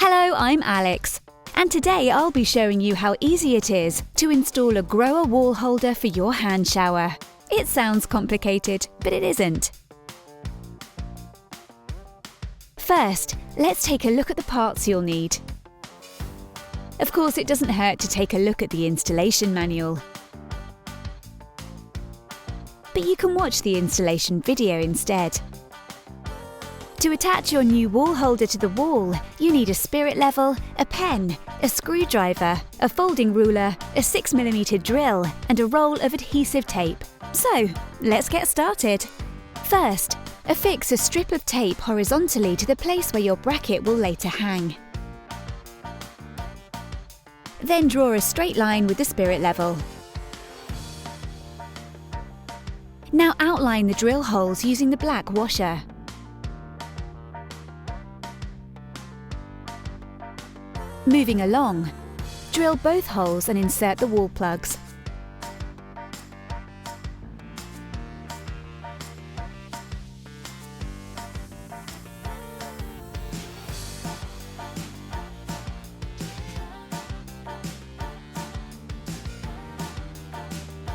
Hello, I'm Alex, and today I'll be showing you how easy it is to install a GROHE wall holder for your hand shower. It sounds complicated, but it isn't. First, let's take a look at the parts you'll need. Of course, it doesn't hurt to take a look at the installation manual. But you can watch the installation video instead. To attach your new wall holder to the wall, you need a spirit level, a pen, a screwdriver, a folding ruler, a 6mm drill, and a roll of adhesive tape. So, let's get started. First, affix a strip of tape horizontally to the place where your bracket will later hang. Then draw a straight line with the spirit level. Now outline the drill holes using the black washer. Moving along, drill both holes and insert the wall plugs.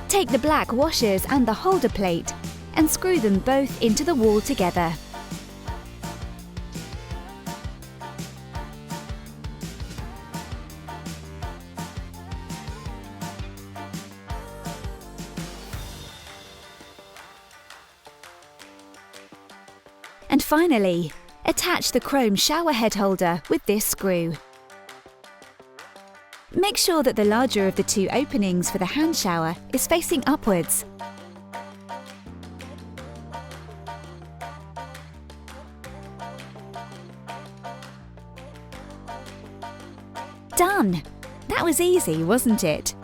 Take the black washers and the holder plate and screw them both into the wall together. And finally, attach the chrome shower head holder with this screw. Make sure that the larger of the two openings for the hand shower is facing upwards. Done! That was easy, wasn't it?